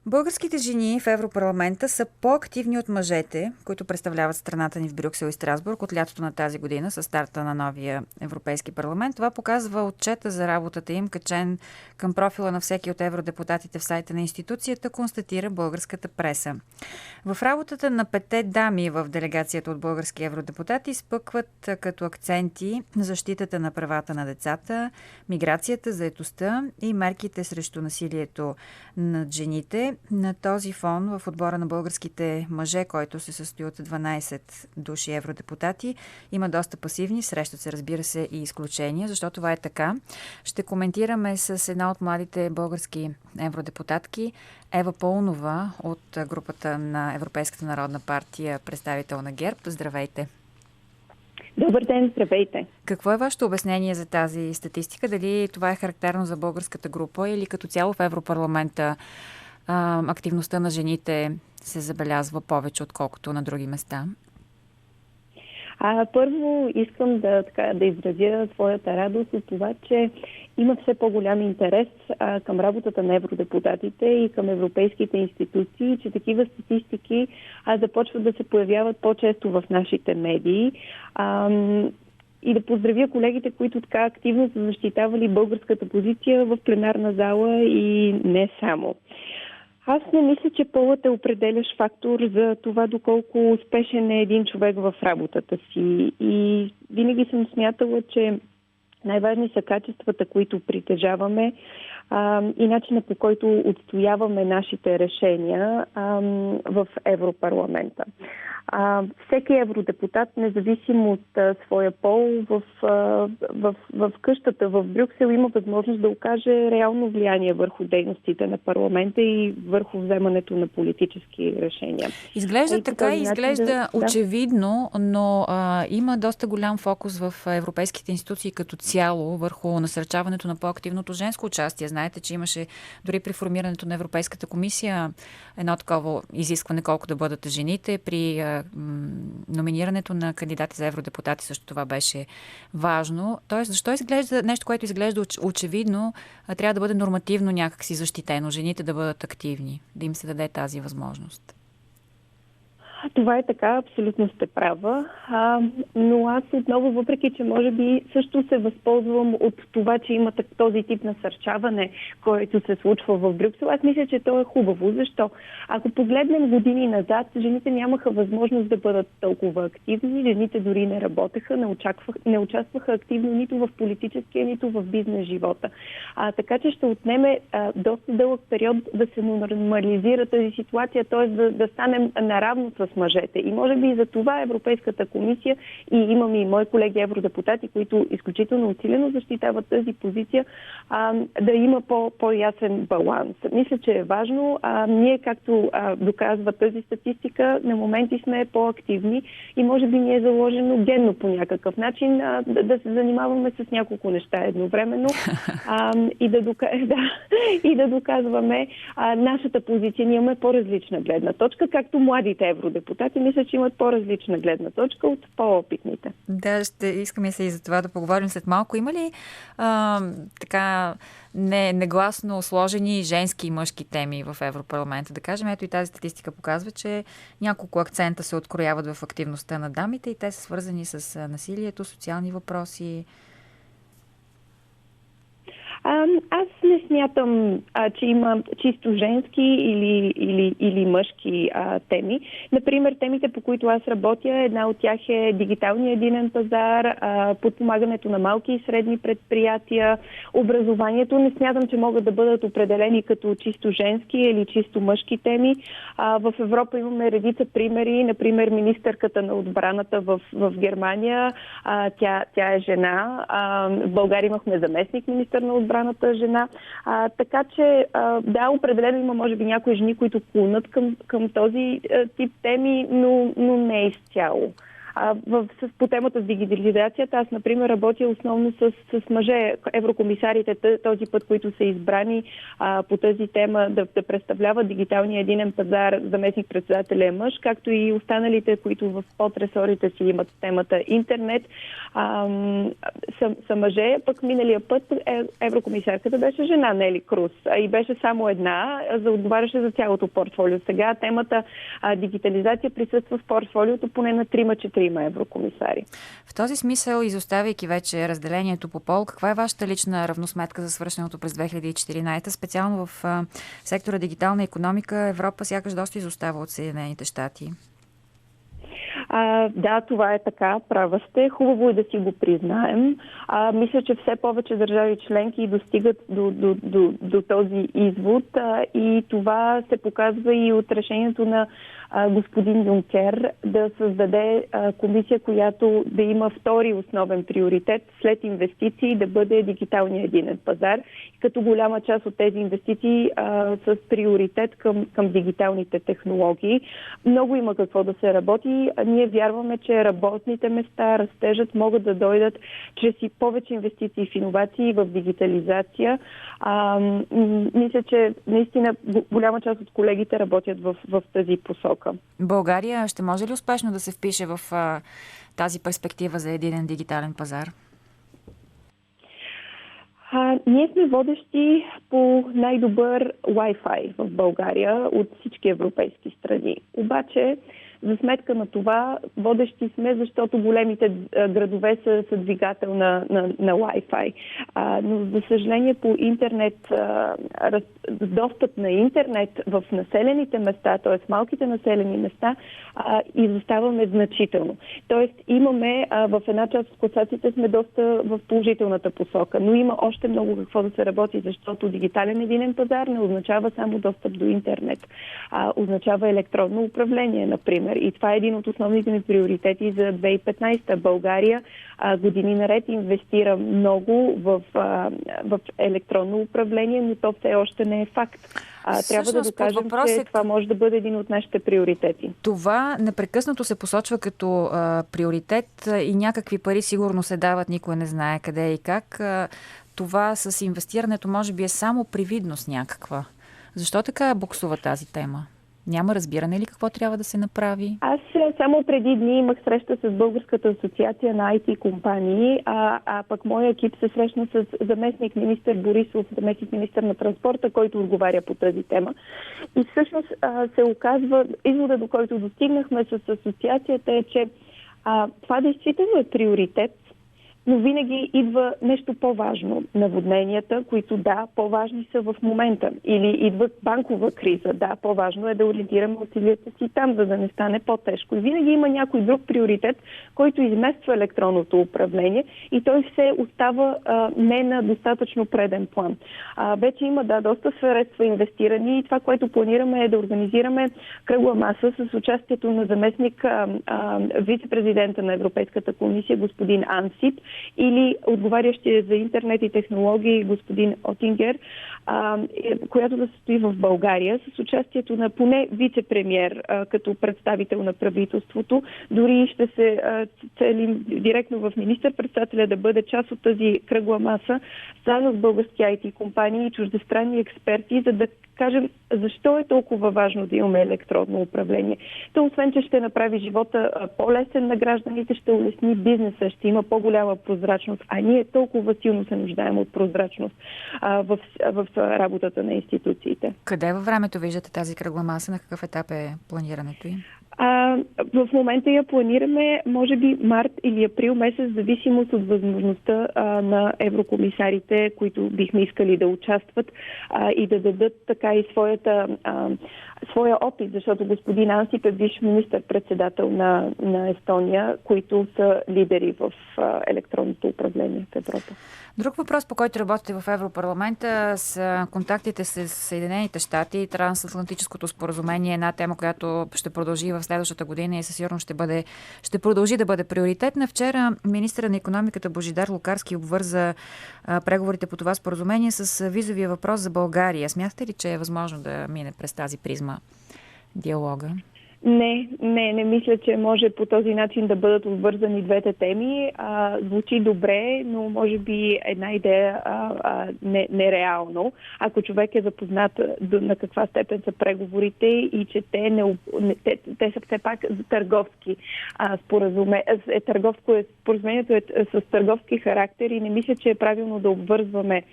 Българските жени в Европарламента са по-активни от мъжете, които представляват страната ни в Брюксел и Страсбург от лятото на тази година с старта на новия Европейски парламент. Това показва отчета за работата им, качен към профила на всеки от евродепутатите в сайта на институцията, констатира българската преса. В работата на петте дами в делегацията от български евродепутати изпъкват като акценти защитата на правата на децата, миграцията, заетостта и мерките срещу насилието над жените. На този фон в отбора на българските мъже, който се състои от 12 души евродепутати, има доста пасивни, срещат се, разбира се, и изключения, защото това е така. Ще коментираме с една от младите български евродепутатки, Ева Паунова от групата на Европейската народна партия, представител на ГЕРБ. Здравейте! Добър ден, здравейте! Какво е вашето обяснение за тази статистика? Дали това е характерно за българската група или като цяло в Европарламента активността на жените се забелязва повече, отколкото на други места? Първо искам да изразя своята радост от това, че има все по-голям интерес към работата на евродепутатите и към европейските институции, че такива статистики започват да се появяват по-често в нашите медии. И да поздравя колегите, които така активно са защитавали българската позиция в пленарна зала и не само. Аз не мисля, че полът е определящ фактор за това доколко успешен е един човек в работата си. И винаги съм смятала, че най-важни са качествата, които притежаваме и начина, по който отстояваме нашите решения в Европарламента. Всеки евродепутат, независимо от своя пол, в къщата в Брюксел има възможност да окаже реално влияние върху дейностите на парламента и върху вземането на политически решения. Изглежда така, изглежда очевидно, но има доста голям фокус в европейските институции като цяло върху насърчаването на по-активното женско участие. Знаете, че имаше дори при формирането на Европейската комисия едно такова изискване колко да бъдат жените. При номинирането на кандидати за евродепутати също това беше важно. Тоест, защо изглежда нещо, което изглежда очевидно, трябва да бъде нормативно някакси защитено, жените да бъдат активни, да им се даде тази възможност? Това е така, абсолютно сте права, но аз отново, въпреки че може би също се възползвам от това, че има този тип насърчаване, който се случва в Брюксел, аз мисля, че то е хубаво. Защо? Ако погледнем години назад, жените нямаха възможност да бъдат толкова активни, жените дори не работеха, не участваха активно нито в политическия, нито в бизнес живота. Така че ще отнеме доста дълъг период да се нормализира тази ситуация, т.е. да станем наравно с мъжете. И може би и за това Европейската комисия и имаме и мои колеги евродепутати, които изключително усилено защитават тази позиция, да има по-ясен баланс. Мисля, че е важно. Ние, както доказва тази статистика, на моменти сме по-активни и може би ни е заложено генно по някакъв начин да се занимаваме с няколко неща едновременно и да доказваме нашата позиция. Ние имаме по-различна гледна точка, както младите евродепутати. Мисля, че имат по-различна гледна точка от по-опитните. Да, ще искаме се и за това да поговорим след малко. Има ли така негласно сложени женски и мъжки теми в Европарламента? Да кажем, ето и тази статистика показва, че няколко акцента се открояват в активността на дамите и те са свързани с насилието, социални въпроси. Аз не смятам, че има чисто женски или мъжки теми. Например, темите, по които аз работя, една от тях е дигиталния единен пазар, подпомагането на малки и средни предприятия, образованието. Не смятам, че могат да бъдат определени като чисто женски или чисто мъжки теми. В Европа имаме редица примери. Например, министърката на отбраната в Германия, тя е жена. В България имахме заместник министър на отбраната жена. Така че, да, определено има, може би, някои жени, които клонат към този тип теми, но не изцяло. По темата с дигитализацията, аз, например, работя основно с мъже, еврокомисарите този път, които са избрани по тази тема да представляват дигиталния единен пазар, заместник-председателя е мъж, както и останалите, които в подресорите си имат темата интернет, са мъже. Пък миналия път еврокомисарката беше жена Нели Круз и беше само една, отговаряше за цялото портфолио. Сега темата дигитализация присъства в портфолиото поне на 3-4 еврокомисари. В този смисъл, изоставяйки вече разделението по пол, каква е вашата лична равносметка за свършеното през 2014? Специално в сектора дигитална икономика Европа сякаш доста изостава от Съединените щати. Да, това е така, права сте. Хубаво е да си го признаем. Мисля, че все повече държави членки достигат до този извод и това се показва и от решението на господин Юнкер да създаде комисия, която да има втори основен приоритет след инвестиции да бъде дигиталния единен пазар. Като голяма част от тези инвестиции с приоритет към дигиталните технологии. Много има какво да се работи. Ние вярваме, че работните места, растежът могат да дойдат чрез и повече инвестиции в иновации, в дигитализация. Мисля, че наистина голяма част от колегите работят в тази посока. България ще може ли успешно да се впише в тази перспектива за единен дигитален пазар? Ние сме водещи по най-добър Wi-Fi в България от всички европейски страни. Обаче, за сметка на това, водещи сме, защото големите градове са двигател на Wi-Fi. Но, за съжаление, по интернет, достъп на интернет в населените места, т.е. малките населени места, изоставаме значително. Тоест, имаме в една част от класациите сме доста в положителната посока, но има още много какво да се работи, защото дигитален единен пазар не означава само достъп до интернет. Означава електронно управление, например. И това е един от основните ми приоритети за 2015. България години наред инвестира много в електронно управление, но то все още не е факт. Трябва да докажем, че това може да бъде един от нашите приоритети. Това непрекъснато се посочва като приоритет и някакви пари сигурно се дават, никой не знае къде и как. Това с инвестирането може би е само привидност някаква. Защо така буксува тази тема? Няма разбиране ли какво трябва да се направи? Аз само преди дни имах среща с Българската асоциация на IT компании, пък моя екип се срещна с заместник министър Борисов, заместник министър на транспорта, който отговаря по тази тема. И всъщност се оказва, извода до който достигнахме с асоциацията е, че това действително е приоритет, но винаги идва нещо по-важно. Наводненията, които по-важни са в момента. Или идва банкова криза. По-важно е да ориентираме усилията си там, за да не стане по-тежко. И винаги има някой друг приоритет, който измества електронното управление и той все остава не на достатъчно преден план. Вече има доста средства инвестирани и това, което планираме е да организираме кръгла маса с участието на заместник вице-президента на Европейската комисия господин Ансип или отговарящия за интернет и технологии господин Отингер, която да се стои в България с участието на поне вице-премиер като представител на правителството. Дори ще се целим директно в министър-председателя да бъде част от тази кръгла маса, заедно с български IT компании и чуждестранни експерти, за да кажем защо е толкова важно да имаме електронно управление. То освен, че ще направи живота по-лесен на гражданите, ще улесни бизнеса, ще има по-голяма прозрачност, а ние толкова силно се нуждаем от прозрачност в работата на институциите. Къде във времето виждате тази кръгла маса? На какъв етап е планирането им? В момента я планираме, може би март или април месец, в зависимост от възможността на еврокомисарите, които бихме искали да участват и да дадат така и своя опит, защото господин Ансип е бивш министър-председател на Естония, които са лидери в електронното управление в Европа. Друг въпрос, по който работите в Европарламента, са контактите с Съединените щати и трансатлантическото споразумение. Една тема, която ще продължи в следващата година и със сигурност ще продължи да бъде приоритетна. Вчера министърът на икономиката Божидар Лукарски обвърза преговорите по това споразумение с визовия въпрос за България. Смятате ли, че е възможно да мине през тази призма диалога? Не мисля, че може по този начин да бъдат обвързани двете теми. Звучи добре, но може би една идея нереално. Ако човек е запознат на каква степен са преговорите и че те са все пак търговски споразумението е с търговски характер и не мисля, че е правилно да обвързваме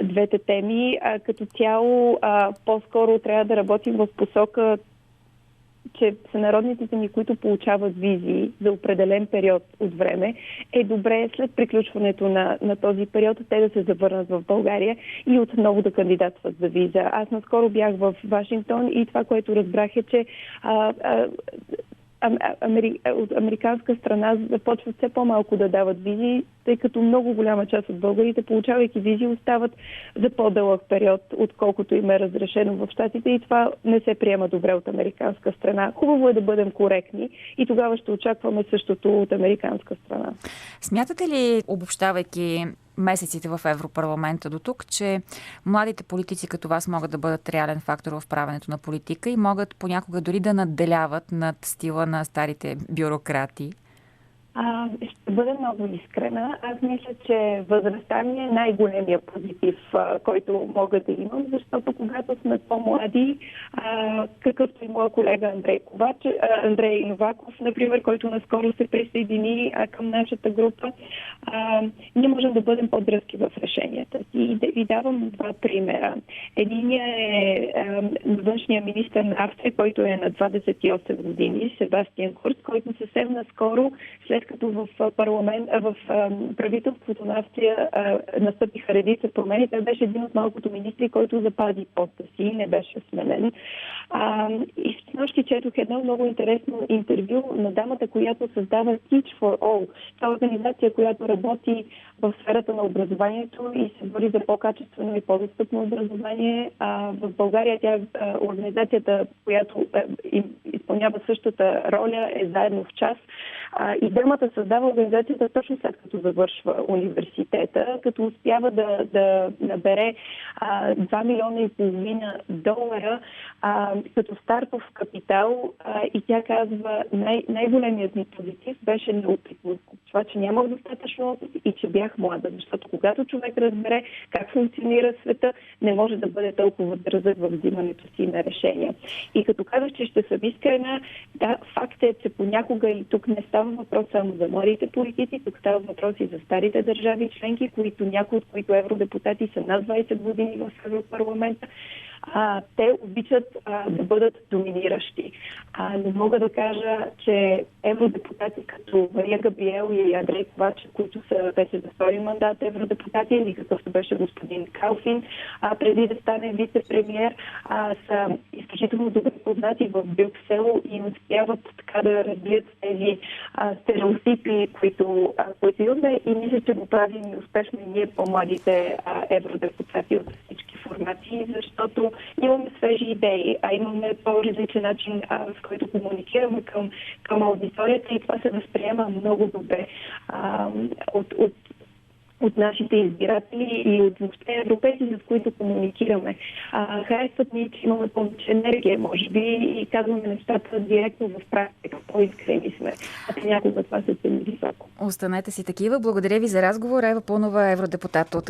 двете теми. Като цяло, по-скоро трябва да работим в посока, че сънародниците ни, които получават визи за определен период от време, е добре след приключването на този период те да се завърнат в България и отново да кандидатстват за виза. Аз наскоро бях в Вашингтон и това, което разбрах е, че от американска страна започват все по-малко да дават визи, тъй като много голяма част от българите, получавайки визи, остават за по-дълъг период, отколкото им е разрешено в щатите и това не се приема добре от американска страна. Хубаво е да бъдем коректни и тогава ще очакваме същото от американска страна. Смятате ли, обобщавайки месеците в Европарламента до тук, че младите политици като вас могат да бъдат реален фактор в правенето на политика и могат понякога дори да надделяват над стила на старите бюрократи? Ще бъда много искрена. Аз мисля, че възрастта ми е най-големия позитив, който мога да имам, защото когато сме по-млади, какъвто и моя колега Андрей Новаков, например, който наскоро се присъедини към нашата група, ние можем да бъдем по-дръзки в решенията си. И да ви давам два примера. Единият е външния министър на Австрия, който е на 28 години, Себастиан Курц, който съвсем наскоро, след като в правителството на Австрия настъпиха редица промени, той беше един от малкото министри, който запази поста си, не беше сменен. И снощи четох едно много интересно интервю на дамата, която създава Teach for All. Това е организация, която работи в сферата на образованието и се бори за по-качествено и по-достъпно образование. В България тя организацията, която изпълнява същата роля, е Заедно в час. И дамата създава организацията точно след като завършва университета, като успява да набере 2,5 милиона долара като стартов капитал и тя казва, най-големият ми позитив беше неопитност. Това, че нямах достатъчно опит и че бях млада, защото когато човек разбере как функционира света, не може да бъде толкова дързък в взимането си на решения. И като казах, че ще съм искрена, да, факт е, че понякога и тук не става въпрос само за младите политици, тук става въпрос и за старите държави членки, някои от които евродепутати са над 20 години в Европарламента. Те обичат да бъдат доминиращи. Но мога да кажа, че евродепутати като Мария Габриел и Андрей Ковачев, които са вече за втори мандат евродепутати, или какъвто беше господин Калфин, преди да стане вице-премиер, са изключително добре познати в Брюксел и успяват така да разбият тези стереотипи, които имаме и мисля, че го правим успешно и ние по-младите евродепутати от всички формации, защото имаме свежи идеи, имаме по-различен начин, с който комуникираме към аудиторията и това се възприема много добре от нашите избиратели и от въобще европейци, с които комуникираме. Харесват ни, че имаме повече енергия, може би, и казваме нещата директно в практика. По-искрени сме. Някога това се цени високо. Останете си такива. Благодаря ви за разговор. Ева Пълнова, евродепутат от